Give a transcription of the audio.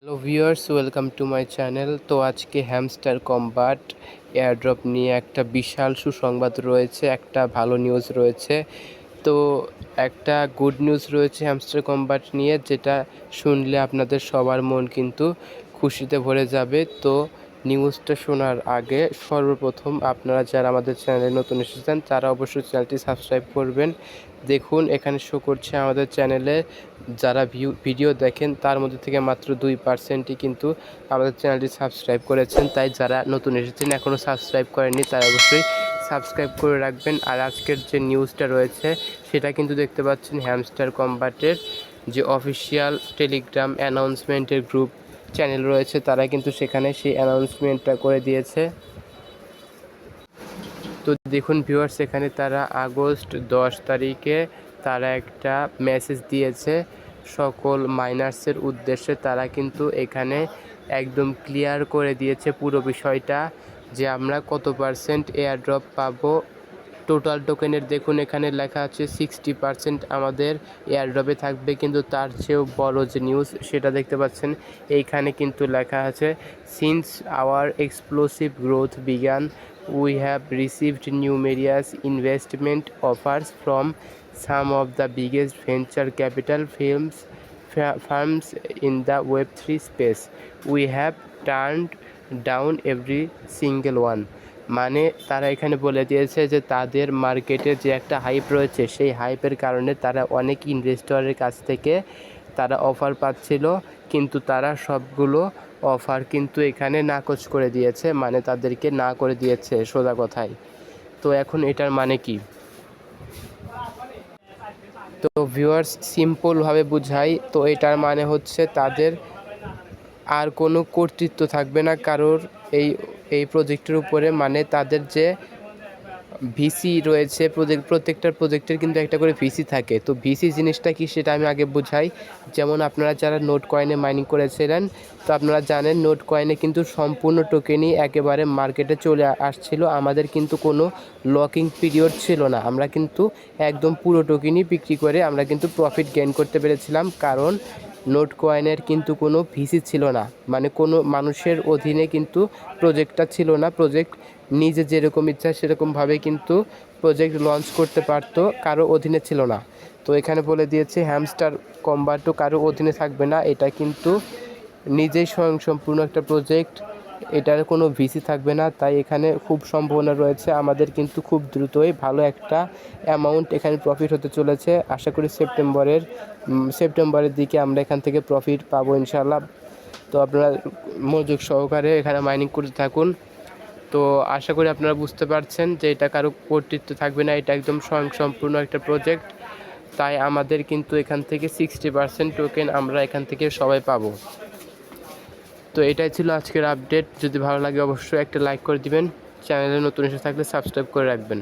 Hello viewers, welcome to my channel. তো আজকে hamster combat airdrop নিয়ে একটা বিশাল সুসংবাদ রয়েছে, একটা ভালো নিউজ রয়েছে। তো একটা গুড নিউজ রয়েছে হ্যামস্টার কম্বাট নিয়ে, যেটা শুনলে আপনাদের সবার মন কিন্তু খুশিতে ভরে যাবে। তো নিউজটা শোনার আগে সর্বপ্রথম আপনারা যারা আমাদের চ্যানেলে নতুন এসেছেন তারা অবশ্যই চ্যানেলটি সাবস্ক্রাইব করবেন। দেখুন এখানে শো করছে আমাদের চ্যানেলে যারা ভিডিও দেখেন তার মধ্যে থেকে মাত্র 2%ই কিন্তু আমাদের চ্যানেলটি সাবস্ক্রাইব করেছেন। তাই যারা নতুন এসেছেন এখনও সাবস্ক্রাইব করেননি তারা অবশ্যই সাবস্ক্রাইব করে রাখবেন। আর আজকের যে নিউজটা রয়েছে সেটা কিন্তু দেখতে পাচ্ছেন হ্যামস্টার কম্বাটের যে অফিসিয়াল টেলিগ্রাম অ্যানাউন্সমেন্টের গ্রুপ চ্যানেল রয়েছে, তারা কিন্তু সেখানে সেই অ্যানাউন্সমেন্টটা করে দিয়েছে। তো দেখুন ভিউয়ার্স, এখানে তারা আগস্ট 10 তারিখে তারা একটা মেসেজ দিয়েছে সকল মাইনার্সের উদ্দেশ্যে। তারা কিন্তু এখানে একদম ক্লিয়ার করে দিয়েছে পুরো বিষয়টা, যে আমরা কত পার্সেন্ট এয়ারড্রপ পাবো। টোটাল টোকেনের দেখুন এখানে লেখা আছে 60% আমাদের এয়ারড্রপে থাকবে, কিন্তু তার চেয়েও বড় যে নিউজ সেটা দেখতে পাচ্ছেন এইখানে কিন্তু লেখা আছে, since our explosive growth began we have received numerous investment offers from some of the biggest venture capital firms in the Web3 space. We have turned down every single one. মানে তারা এখানে বলে দিয়েছে যে তাদের মার্কেটে যে একটা হাইপ রয়েছে সেই হাইপের কারণে তারা অনেক ইনভেস্টরের কাছ থেকে তারা অফার পাচ্ছিল, কিন্তু তারা সবগুলো অফার কিন্তু এখানে নাকচ করে দিয়েছে, মানে তাদেরকে না করে দিয়েছে সোজা কথায়। তো এখন এটার মানে কি? তো ভিউয়ার্স সিম্পলভাবে বুঝাই, তো এটার মানে হচ্ছে তাদের আর কোনো কর্তৃত্ব থাকবে না কারোর এই এই প্রজেক্টের উপরে। মানে তাদের যে ভিসি রয়েছে, প্রত্যেকটা প্রজেক্টের কিন্তু একটা করে ভিসি থাকে। তো ভিসি জিনিসটা কি সেটা আমি আগে বুঝাই। যেমন আপনারা যারা নোট কয়েনে মাইনিং করেছিলেন, তো আপনারা জানেন নোট কয়েনে কিন্তু সম্পূর্ণ টোকেনই একেবারে মার্কেটে চলে আসছিল, আমাদের কিন্তু কোনো লকিং পিরিয়ড ছিল না। আমরা কিন্তু একদম পুরো টোকেনই বিক্রি করে আমরা কিন্তু প্রফিট গেইন করতে পেরেছিলাম, কারণ নোট কয়েনের কিন্তু কোনো ভিসি ছিল না, মানে কোনো মানুষের অধীনে কিন্তু প্রজেক্টটা ছিল না। প্রজেক্ট নিজে যেরকম ইচ্ছা সেরকমভাবে কিন্তু প্রজেক্ট লঞ্চ করতে পারতো, কারো অধীনে ছিল না। তো এখানে বলে দিয়েছে হ্যামস্টার কম্বাটও কারো অধীনে থাকবে না, এটা কিন্তু নিজেই স্বয়ংসম্পূর্ণ একটা প্রজেক্ট, এটার কোনো ভিসি থাকবে না। তাই এখানে খুব সম্ভাবনা রয়েছে আমাদের কিন্তু খুব দ্রুতই ভালো একটা অ্যামাউন্ট এখানে প্রফিট হতে চলেছে। আশা করি সেপ্টেম্বরের দিকে আমরা এখান থেকে প্রফিট পাবো ইনশাআল্লাহ। তো আপনারা মনোযোগ সহকারে এখানে মাইনিং করতে থাকুন। তো আশা করি আপনারা বুঝতে পারছেন যে এটা কারো কর্তৃত্ব থাকবে না, এটা একদম স্বয়ংসম্পূর্ণ একটা প্রজেক্ট। তাই আমাদের কিন্তু এখান থেকে 60% টোকেন আমরা এখান থেকে সবাই পাবো। তো এটাই ছিল আজকের আপডেট। যদি ভালো লাগে অবশ্যই একটা লাইক করে দিবেন, চ্যানেলে নতুন এসে থাকলে সাবস্ক্রাইব করে রাখবেন।